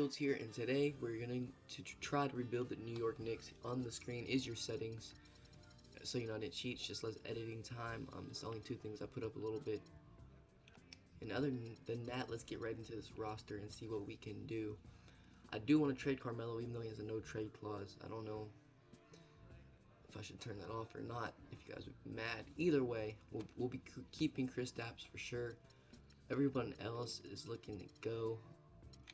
Rebuilds here, and today we're going to try to rebuild the New York Knicks. On the screen is your settings, so you're not in cheats, just less editing time. It's only two things I put up a little bit. And other than that, let's get right into this roster and see what we can do. I do want to trade Carmelo, even though he has a no trade clause. I don't know if I should turn that off or not, if you guys would be mad. Either way, we'll be keeping Kristaps for sure. Everyone else is looking to go.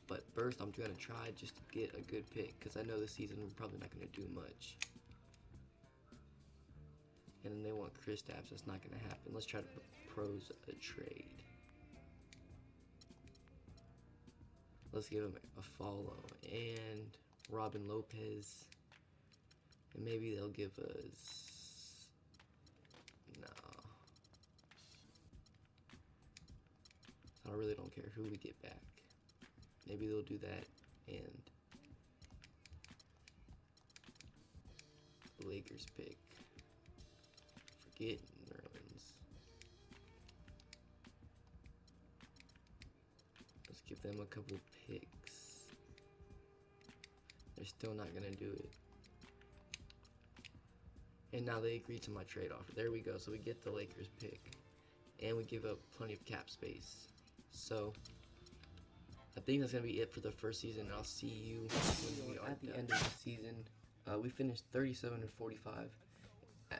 But first, I'm going to try just to get a good pick, because I know this season we're probably not going to do much. And then they want Kristaps. That's not going to happen. Let's try to propose a trade. Let's give him a follow. And Robin Lopez. And maybe they'll give us... No. I really don't care who we get back. Maybe they'll do that, and the Lakers pick. Forget Nerlens. Let's give them a couple picks. They're still not gonna do it. And now they agree to my trade offer. There we go. So we get the Lakers pick, and we give up plenty of cap space. So I think that's going to be it for the first season. I'll see you when we are at the end of the season. We finished 37-45,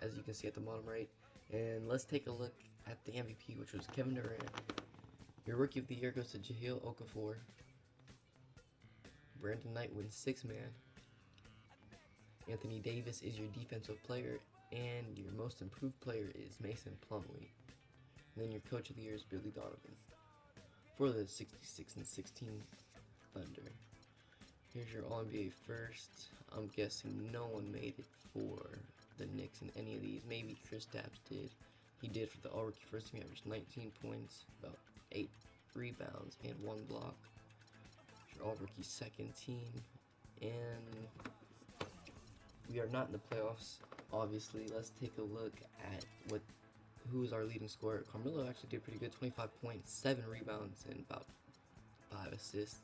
as you can see at the bottom right. And let's take a look at the MVP, which was Kevin Durant. Your Rookie of the Year goes to Jahlil Okafor. Brandon Knight wins 6-man. Anthony Davis is your Defensive Player, and your Most Improved Player is Mason Plumlee. And then your Coach of the Year is Billy Donovan for the 66-16 Thunder. Here's your All-NBA first. I'm guessing no one made it for the Knicks in any of these. Maybe Kristaps did. He did for the All-Rookie first team. He averaged 19 points, about 8 rebounds, and 1 block. Here's your All-Rookie second team. And we are not in the playoffs, obviously. Let's take a look at who is our leading scorer. Carmelo actually did pretty good, 25 points, 7 rebounds, and about 5 assists.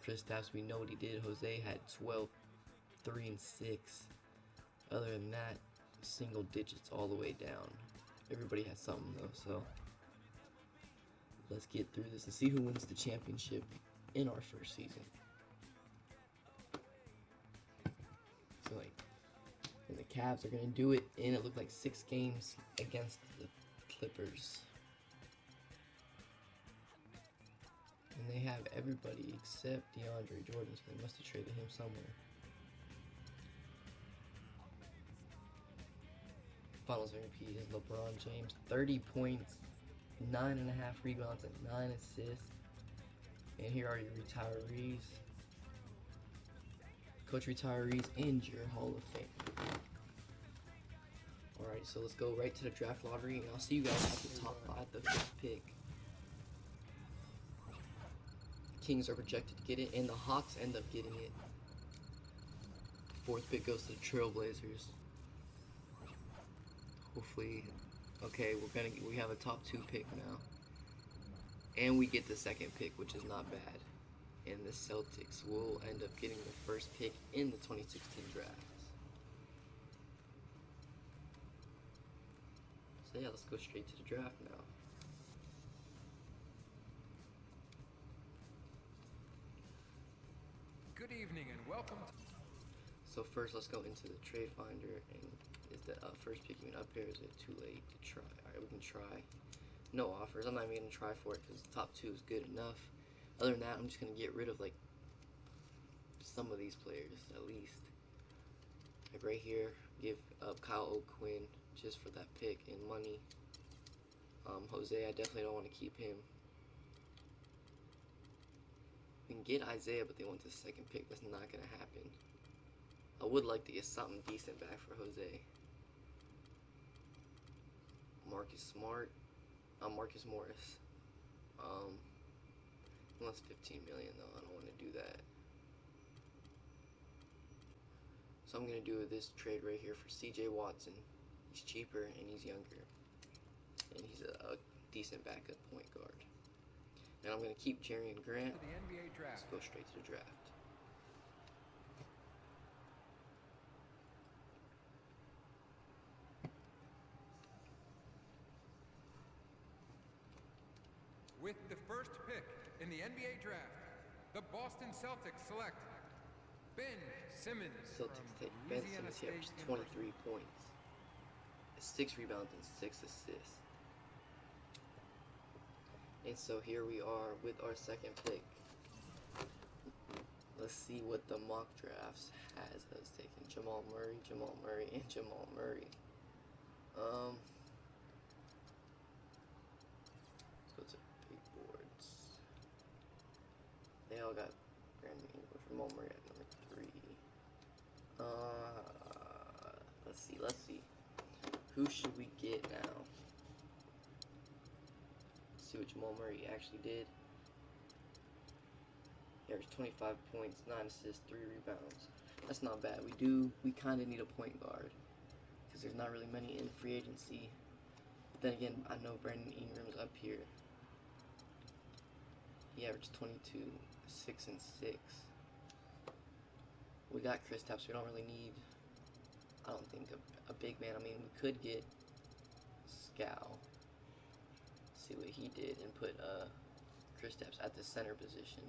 Kristaps, we know what he did. Jose had 12, 3, and 6. Other than that, single digits all the way down. Everybody has something though, so let's get through this and see who wins the championship in our first season. So and the Cavs are going to do it, and it looked like 6 games against the Clippers. And they have everybody except DeAndre Jordan, so they must have traded him somewhere. Finals MVP is LeBron James. 30 points, 9.5 rebounds, and 9 assists. And here are your retirees. Coach retirees and your Hall of Fame. Alright, so let's go right to the draft lottery, and I'll see you guys at the top 5, the 5th pick. Kings are projected to get it, and the Hawks end up getting it. 4th pick goes to the Trailblazers. Hopefully, okay, we have a top 2 pick now, and we get the 2nd pick, which is not bad. And the Celtics will end up getting the 1st pick in the 2016 draft. So yeah, let's go straight to the draft now. Good evening and welcome. So first, let's go into the trade finder, and is the first pick even up here? Is it too late to try? Alright, we can try. No offers. I'm not even gonna try for it because the top 2 is good enough. Other than that, I'm just gonna get rid of like some of these players at least. Like right here, give up Kyle O'Quinn just for that pick and money. Jose, I definitely don't want to keep him. We can get Isaiah, but they want the 2nd pick. That's not gonna happen. I would like to get something decent back for Jose. Marcus Smart. Marcus Morris. He wants 15 million though. I don't want to do that. So I'm gonna do this trade right here for CJ Watson. He's cheaper and he's younger, and he's a decent backup point guard. And I'm going to keep Jerry and Grant. The NBA draft. Let's go straight to the draft. With the first pick in the NBA draft, the Boston Celtics select Ben Simmons. Celtics take Ben Simmons. He averages 23 points, 6 rebounds, and 6 assists. And so here we are with our second pick. Let's see what the mock drafts has us taking. Jamal Murray, and Jamal Murray. Let's go to big boards. They all got Brandon Ingram, Jamal Murray at number 3. Let's see. Who should we get now? See what Jamal Murray actually did. He averaged 25 points, 9 assists, 3 rebounds. That's not bad. We kind of need a point guard because there's not really many in free agency. But then again, I know Brandon Ingram's up here. He averaged 22, 6, and 6. We got Kristaps. We don't really need, I don't think, a big man. I mean, we could get Scal. See what he did and put Kristaps at the center position.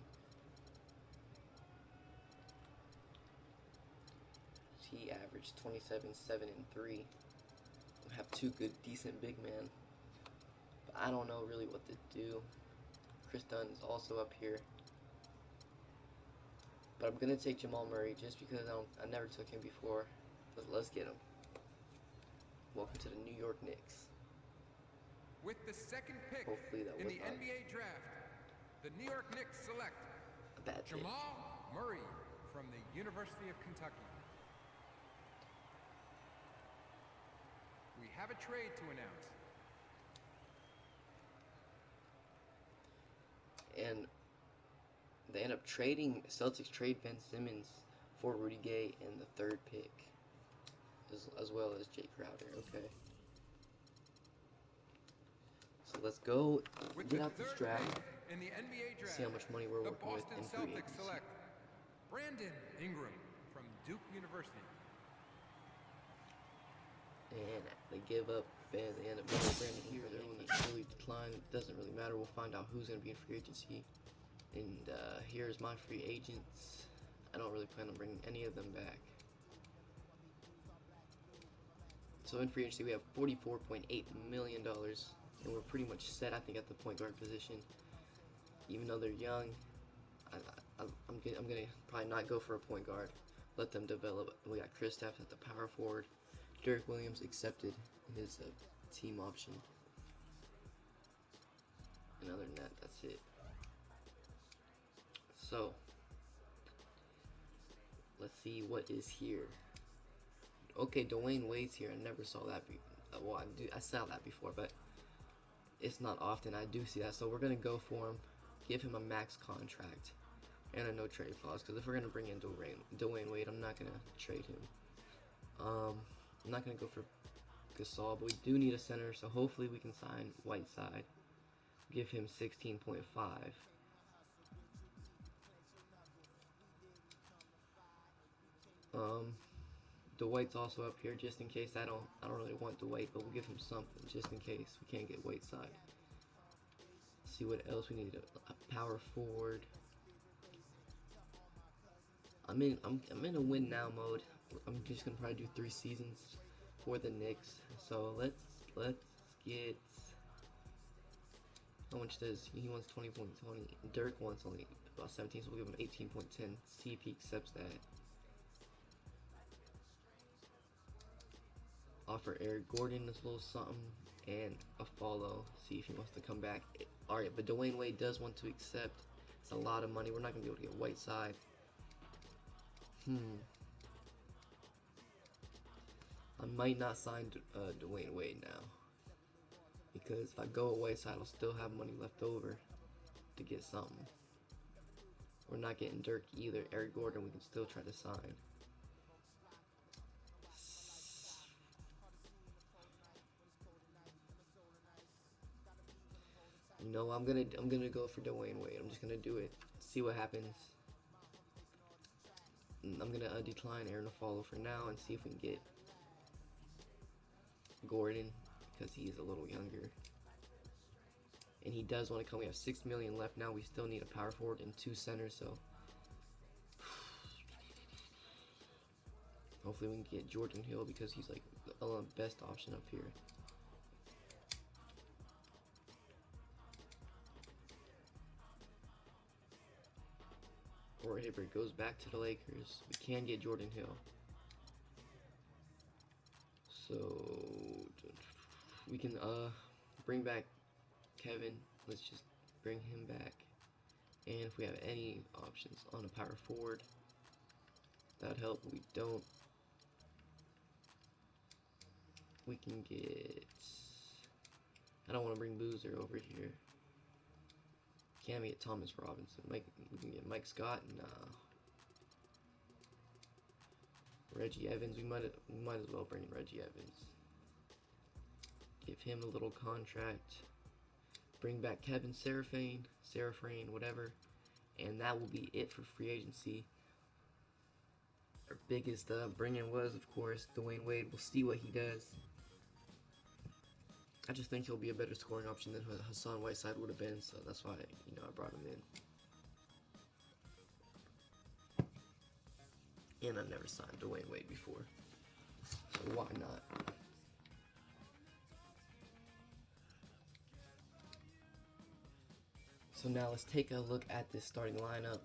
He averaged 27, 7, and 3. We have 2 good, decent big men. But I don't know really what to do. Chris Dunn is also up here. But I'm going to take Jamal Murray just because I never took him before. Let's get him. Welcome to the New York Knicks. With the second pick in the NBA draft, the New York Knicks select Jamal Murray from the University of Kentucky. We have a trade to announce. And they end up trading, Celtics trade Ben Simmons for Rudy Gay in the 3rd pick, as well as Jay Crowder. Okay. So let's go get out this draft, in the NBA draft, see how much money we're working with in free agency. Select Brandon Ingram from Duke University. And they give up, and they end up getting Brandon Ingram. They're one that's really declined. It doesn't really matter. We'll find out who's going to be in free agency. And here's my free agents. I don't really plan on bringing any of them back. So in free agency, we have $44.8 million. And we're pretty much set, I think, at the point guard position. Even though they're young, I'm gonna probably not go for a point guard. Let them develop. We got Kristaps at the power forward. Derek Williams accepted his team option. And other than that, that's it. So let's see what is here. Okay, Dwayne Wade's here. I never saw that. Well, I saw that before, but it's not often I do see that. So we're gonna go for him, give him a max contract and a no trade clause. Because if we're gonna bring in Dwayne Wade, I'm not gonna trade him. I'm not gonna go for Gasol, but we do need a center. So hopefully we can sign Whiteside. Give him 16.5. Dwight's also up here just in case. I don't really want Dwight, but we'll give him something just in case we can't get Whiteside. See what else we need. A power forward. I'm in a win now mode. I'm just gonna probably do 3 seasons for the Knicks. So let's get. How much does he wants? 20.20. Dirk wants only about 17, so we'll give him 18.10. See if he accepts that. Offer Eric Gordon this little something and a follow. See if he wants to come back. Alright, but Dwayne Wade does want to accept. It's a lot of money. We're not gonna be able to get Whiteside. I might not sign Dwayne Wade now. Because if I go with Whiteside, I'll still have money left over to get something. We're not getting Dirk either. Eric Gordon we can still try to sign. No, I'm gonna go for Dwayne Wade. I'm just gonna do it. See what happens. I'm gonna decline Aaron to follow for now and see if we can get Gordon because he's a little younger. And he does want to come. We have 6 million left now. We still need a power forward and 2 centers, so hopefully we can get Jordan Hill because he's like the best option up here. Or Hibbert goes back to the Lakers. We can get Jordan Hill. So we can bring back Kevin. Let's just bring him back. And if we have any options on a power forward, that'd help. We don't. We can get. I don't want to bring Boozer over here. Can we get Thomas Robinson? We can get Mike Scott. Nah. Reggie Evans. We might as well bring Reggie Evans. Give him a little contract. Bring back Kevin Serafine, whatever, and that will be it for free agency. Our biggest bring-in was, of course, Dwayne Wade. We'll see what he does. I just think he'll be a better scoring option than Hassan Whiteside would have been, so that's why I brought him in. And I've never signed Dwayne Wade before, so why not? So now let's take a look at this starting lineup.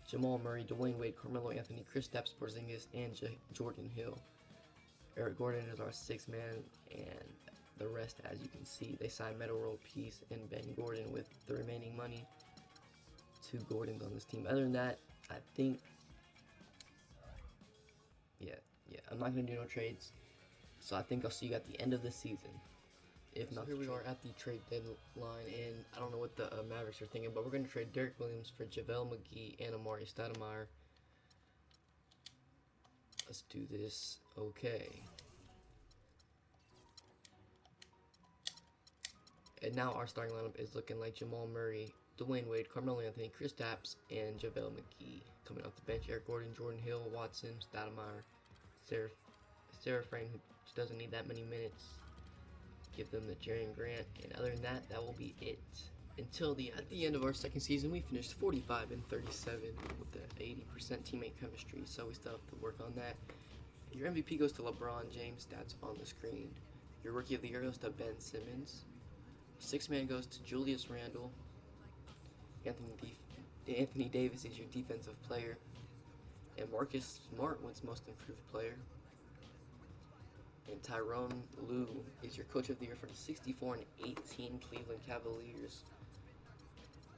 Jamal Murray, Dwayne Wade, Carmelo Anthony, Kristaps Porzingis, and Jordan Hill. Eric Gordon is our 6th man, and the rest, as you can see, they signed Metta World Peace and Ben Gordon with the remaining money. 2 Gordons on this team. Other than that, I think, yeah, I'm not going to do no trades. So I think I'll see you at the end of the season. If not, so here we are at the trade deadline, and I don't know what the Mavericks are thinking, but we're going to trade Derek Williams for JaVale McGee and Amari Stoudemire. Let's do this. Okay. And now our starting lineup is looking like Jamal Murray, Dwayne Wade, Carmelo Anthony, Kristaps, and JaVale McGee. Coming off the bench, Eric Gordon, Jordan Hill, Watson, Stoudemire, Serafine, who doesn't need that many minutes. Give them the Jaren Grant, and other than that, that will be it. Until at the end of our second season, we finished 45 and 37 with the 80% teammate chemistry, so we still have to work on that. Your MVP goes to LeBron James, stats on the screen. Your Rookie of the Year goes to Ben Simmons. 6th man goes to Julius Randle. Anthony Davis is your defensive player. And Marcus Smart wins Most Improved Player. And Tyronn Lue is your Coach of the Year for the 64 and 18 Cleveland Cavaliers.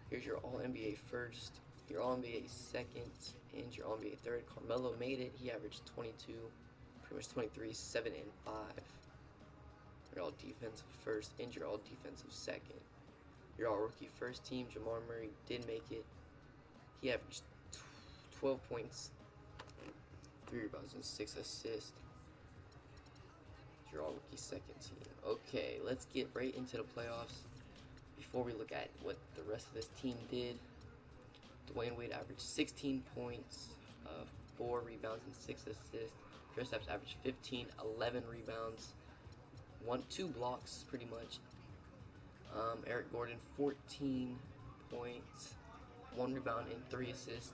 Here's your All-NBA first, your All-NBA second, and your All-NBA third. Carmelo made it. He averaged 22, pretty much 23, 7, and 5. Your All-Defensive first and your All-Defensive second. Your All-Rookie first team, Jamal Murray, did make it. He averaged 12 points, 3 rebounds, and 6 assists. Your All-Rookie second team. Okay, let's get right into the playoffs. Before we look at what the rest of this team did, Dwayne Wade averaged 16 points, 4 rebounds, and 6 assists. Kristaps averaged 15, 11 rebounds, 2 blocks, pretty much. Eric Gordon, 14 points, 1 rebound, and 3 assists.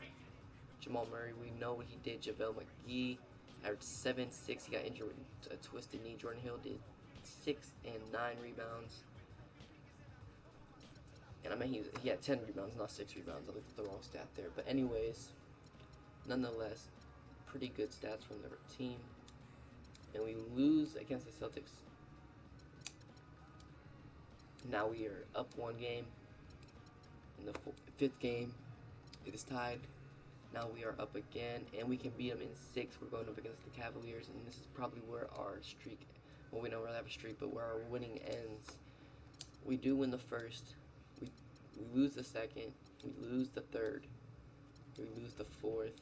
Jamal Murray, we know what he did. JaVale McGee averaged 7, 6. He got injured with a twisted knee. Jordan Hill did 6 and 9 rebounds. And I mean, he had 10 rebounds, not 6 rebounds. I looked at the wrong stat there. But anyways, nonetheless, pretty good stats from their team. And we lose against the Celtics. Now we are up 1 game. In the 5th game, it is tied. Now we are up again, and we can beat them in 6. We're going up against the Cavaliers, and this is probably where our streak, well, we don't really have a streak, but where our winning ends. We do win the first. We lose the second. We lose the third. We lose the 4th,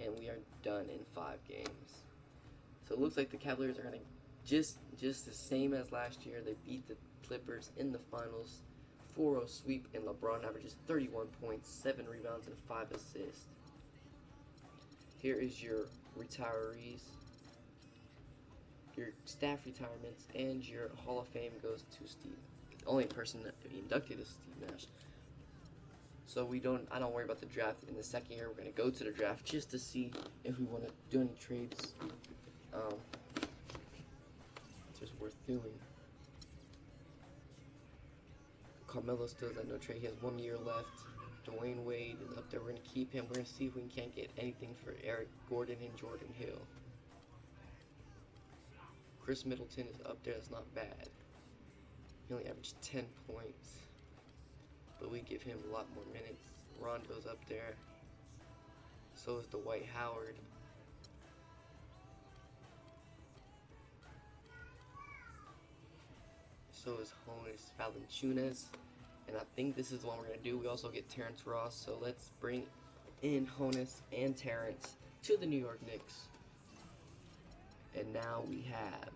and we are done in 5 games. So it looks like the Cavaliers are going to Just the same as last year. They beat the Clippers in the finals, 4-0 sweep, and LeBron averages 31 points, 7 rebounds, and 5 assists. Here is your retirees, your staff retirements, and your Hall of Fame goes to Steve. The only person that inducted is Steve Nash. So I don't worry about the draft in the second year. We're gonna go to the draft just to see if we want to do any trades. It's just worth doing. Carmelo still has no trade. He has 1 year left. Dwayne Wade is up there. We're going to keep him. We're going to see if we can't get anything for Eric Gordon and Jordan Hill. Chris Middleton is up there. That's not bad. He only averaged 10 points. But we give him a lot more minutes. Rondo's up there. So is Dwight Howard. So is Jonas Valanciunas. And I think this is the one we're going to do. We also get Terrence Ross. So let's bring in Jonas and Terrence to the New York Knicks. And now we have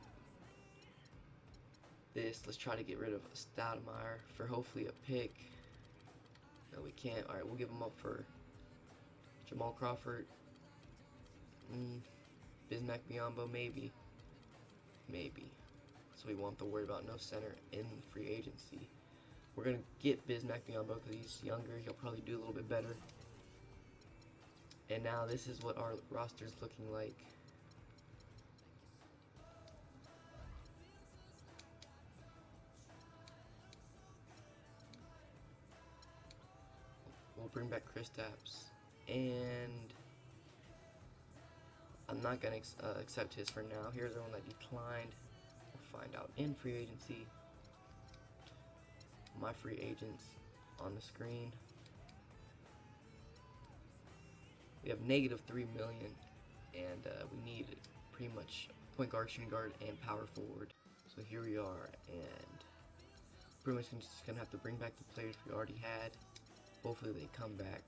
this. Let's try to get rid of Stoudemire for hopefully a pick. No, we can't. Alright, we'll give him up for Jamal Crawford. Bismack Biyombo, maybe. Maybe. So we won't have to worry about no center in free agency. We're going to get Bismack Biyombo because he's younger. He'll probably do a little bit better. And now this is what our roster's looking like. We'll bring back Kristaps. And I'm not going to accept his for now. Here's the one that declined. We'll find out in free agency. My free agents on the screen. We have negative $3 million, and we need pretty much point guard, shooting guard, and power forward. So here we are, and pretty much just gonna have to bring back the players we already had. Hopefully they come back.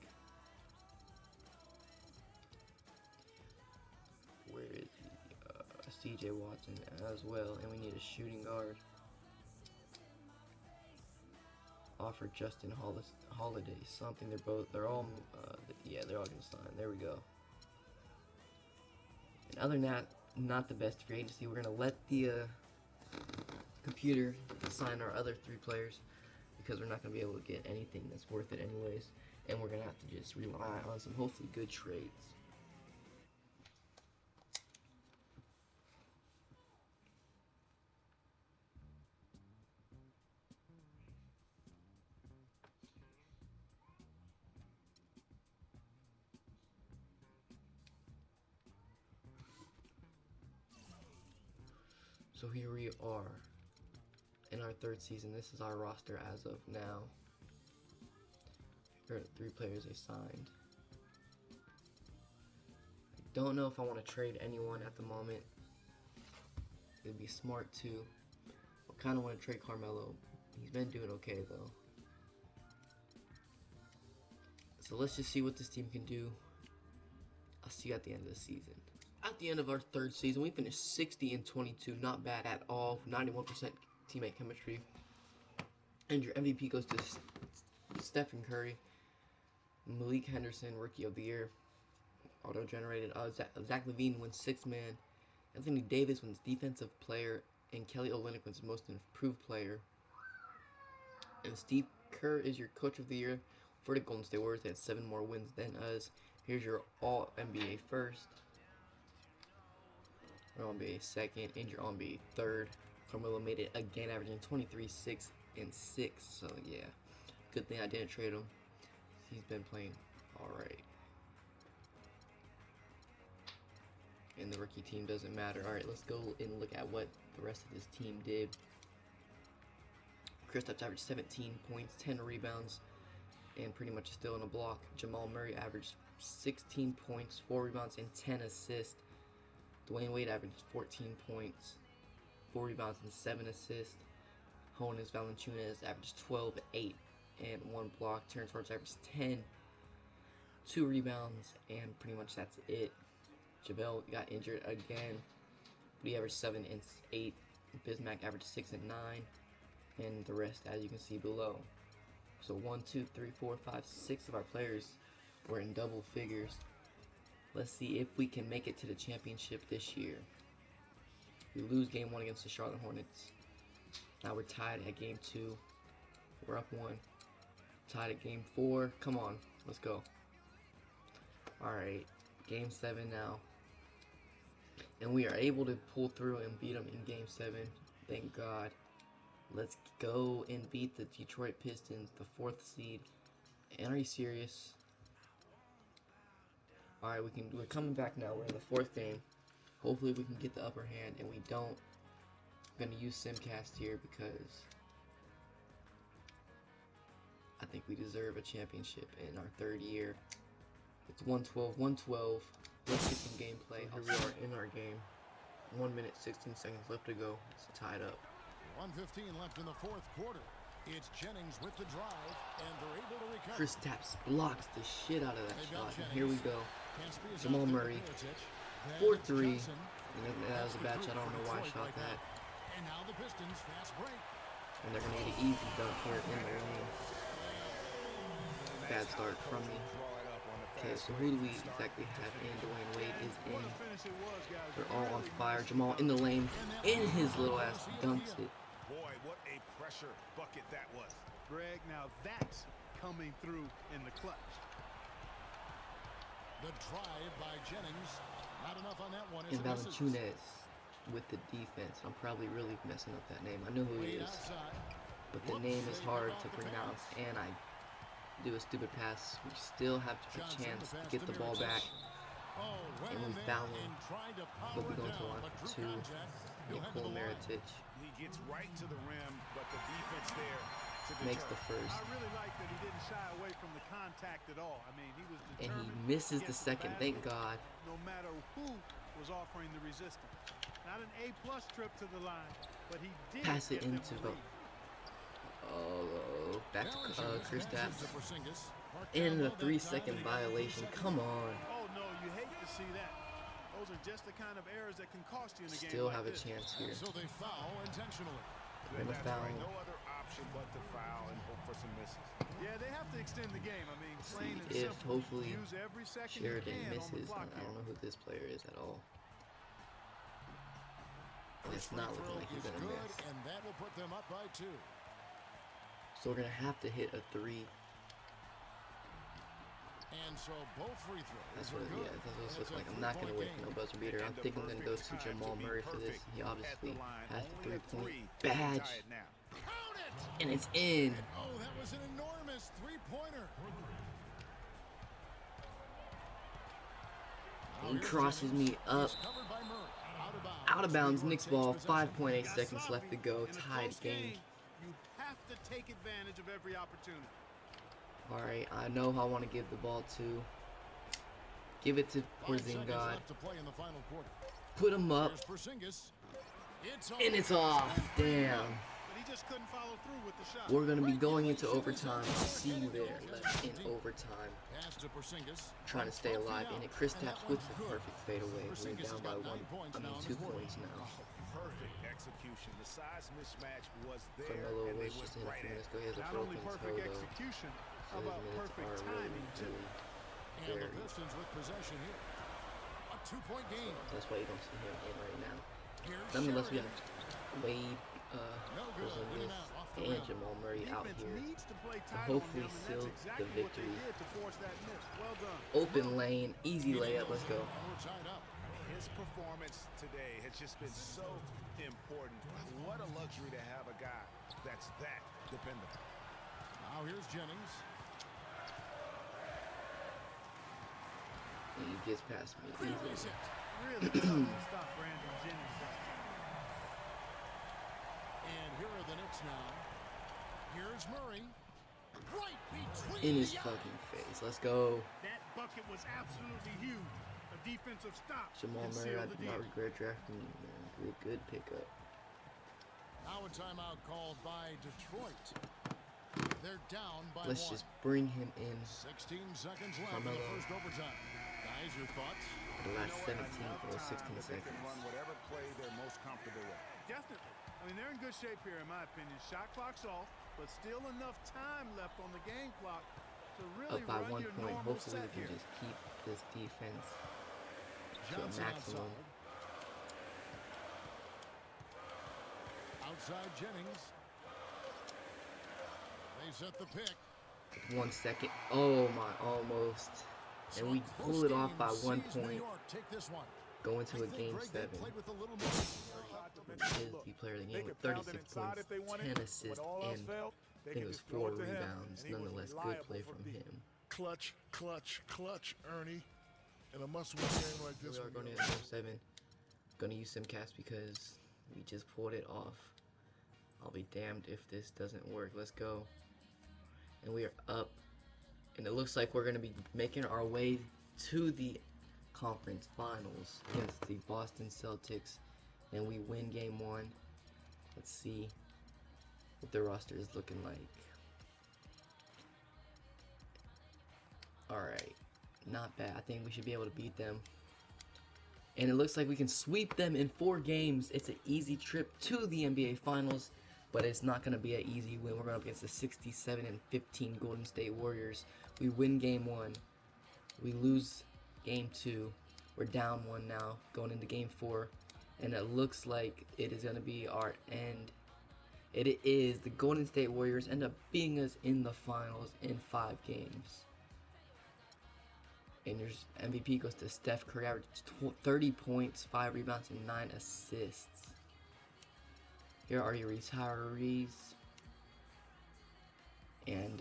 Where is he? CJ Watson as well, and we need a shooting guard. Offer Justin Holiday something. They're all gonna sign. There we go. And other than that, not the best free agency. We're gonna let the computer sign our other 3 players because we're not gonna be able to get anything that's worth it anyways, and we're gonna have to just rely on some hopefully good trades. So here we are in our 3rd season. This is our roster as of now. Here are the 3 players they signed. I don't know if I want to trade anyone at the moment. It'd be smart to. I kind of want to trade Carmelo. He's been doing okay though. So let's just see what this team can do. I'll see you at the end of the season. At the end of our 3rd season, we finished 60-22. Not bad at all. 91% teammate chemistry. And your MVP goes to Stephen Curry. Malik Henderson, Rookie of the Year. Auto-generated. Zach LaVine wins 6th man. Anthony Davis wins Defensive Player. And Kelly Olynyk wins Most Improved Player. And Steve Kerr is your Coach of the Year for the Golden State Warriors. They had 7 more wins than us. Here's your All-NBA first. Your All-NBA second. And your All-NBA third. Carmelo made it again, averaging 23, 6, and 6. So, yeah. Good thing I didn't trade him. He's been playing alright. And the rookie team doesn't matter. Alright, let's go and look at what the rest of this team did. Kristaps averaged 17 points, 10 rebounds, and pretty much still in a block. Jamal Murray averaged 16 points, 4 rebounds, and 10 assists. Dwayne Wade averaged 14 points, 4 rebounds, and 7 assists. Jonas Valanciunas averaged 12, 8, and 1 block. Terrence Ross averaged 10, 2 rebounds, and pretty much that's it. JaVale got injured again. But he averaged 7 and 8. Bismack averaged 6 and 9. And the rest, as you can see below. So 1, 2, 3, 4, 5, 6 of our players were in double figures. Let's see if we can make it to the championship this year. We lose game 1 against the Charlotte Hornets. Now we're tied at game 2. We're up 1. Tied at game 4. Come on, let's go. Alright, game 7 now. And we are able to pull through and beat them in game 7. Thank God. Let's go and beat the Detroit Pistons, the 4th seed. And are you serious? Alright, we're coming back now. We're in the 4th game. Hopefully we can get the upper hand, and we don't. I'm going to use Simcast here because I think we deserve a championship in our 3rd year. It's 112. Let's get some gameplay. Here we are in our game. 1 minute, 16 seconds left to go. It's tied up. 1:15 left in the 4th quarter. It's Jennings with the drive, and they're able to recover. Kristaps blocks the shit out of that shot. And here we go. Jamal Murray. 4-3. And that was a bad shot. I don't know why I shot that. And now the Pistons fast break. And they're going to get an easy dunk here in their lane. Bad start from me. Okay, so who do we exactly have in? Dwayne Wade is in. They're all on fire. Jamal in the lane. In his little ass dunks it. Boy, what a pressure bucket that was. Greg, now that's coming through in the clutch. The drive by Jennings. Not enough on that one. And Valanciunas with the defense. I'm probably really messing up that name. I know who he is. But the name is hard to pronounce. And I do a stupid pass. We still have a chance to get the ball back. And we foul him. But we go to line for 2. Nicole Mirotic. He gets right to the rim, but the defense there makes the first. I really like that he didn't shy away from the contact at all. I mean, he was determined. And he misses the second. Thank God. No matter who was offering the resistance. Not an A+ trip to the line, but he did pass it get them into to the. lead. Oh, back to Kristaps. In the 3-second violation. Come on. Oh no, you hate to see that. Those are just the kind of errors that can cost you in a game. Still like have a this. chance here. So they foul intentionally. And a foul. Right. No other option but to foul and hope for some misses. Yeah, they have to extend the game. I mean, Let's plain see and if simple. hopefully Use every second Sheridan you can misses. on the clock I don't know who this player is at all. And it's not looking like he's gonna miss. And that will put them up by 2. So we're gonna have to hit a 3. And so both free throws. That's what it looks like. I'm not gonna wait for no buzzer beater. I'm thinking I'm gonna go to Jamal Murray for this. He obviously has the 3-point badge. And it's in. Oh, that was an enormous 3-pointer. He crosses me up. Out of bounds. Knicks ball. 5.8 seconds left to go. Tied game. You have to take advantage of every opportunity. Alright, I know who I want to give the ball to. Give it to Porzingis. Put him up. And it's off. Damn. But he just couldn't follow through with the shot. We're going to be going into overtime. I'll see you there. Left in overtime. Trying to stay alive. And it Kristaps with the perfect fadeaway. We're down by 2 points now. Perfect execution. The size mismatch was there. Carmelo and they was just in went a right few at minutes ago. He has a Not broken only toe perfect though. execution, So how his about minutes perfect are timing too? And the Pistons with possession here. A 2-point game. That's why you don't see him in right now. Nonetheless, we have Wade, Porzingis, and Jamal Murray out here to hopefully seal the victory. Open lane, easy layup. Let's go. His performance today has just been so important. What a luxury to have a guy that's that dependable. Now here's Jennings. And he gets past me easily. Really tough to stop Brandon Jennings. And here are the Knicks now. Here's Murray. Right between In his fucking face. Let's go. That bucket was absolutely huge. A defensive stop. Jamal and Murray, I sealed the do deal. not regret drafting you, man. Good pickup. Now a timeout called by Detroit. They're down by Let's 1. just bring him in. 16 seconds left in Carmelo. the first overtime. Guys, your thoughts? the last You know 17 enough or time 16 that they can seconds. run whatever play they're most comfortable with. Definitely. I mean, they're in good shape here, in my opinion. Shot clock's off, but still enough time left on the game clock to really Up by run 1 your point. normal Hopefully set we can here. just keep this defense to a Johnson maximum. Outside Jennings. They set the pick. 1 second. Oh my, almost. So And a we close pull it off game by 1 sees New point. York take this one. Go into I a think, game Greg, they 7. played with a little more. Is the player of the game with 36 points, 10 assists, and I think it was 4 rebounds. Nonetheless, good play from him. Clutch, clutch, clutch, Ernie. In a must-win game like We this are one. going to game 7. Gonna use Simcast because we just pulled it off. I'll be damned if this doesn't work. Let's go. And we are up. And it looks like we're going to be making our way to the conference finals against the Boston Celtics. And we win game 1. Let's see what the roster is looking like. Alright. Not bad. I think we should be able to beat them. And it looks like we can sweep them in 4 games. It's an easy trip to the NBA Finals, but it's not going to be an easy win. We're going up against the 67-15 Golden State Warriors. We win game 1. We lose game 2. We're down 1 now, going into game 4. And it looks like it is going to be our end. It is. The Golden State Warriors end up beating us in the finals in 5 games. And your MVP goes to Steph Curry, averaged 30 points, 5 rebounds, and 9 assists. Here are your retirees. And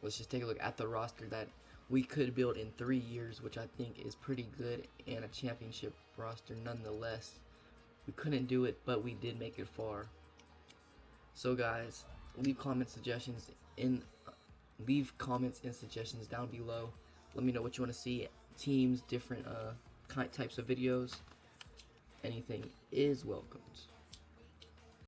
let's just take a look at the roster that we could build in 3 years, which I think is pretty good, and a championship roster nonetheless. We couldn't do it, but we did make it far. So guys, leave comments and suggestions down below. Let me know what you want to see, teams, different types of videos. Anything is welcomed.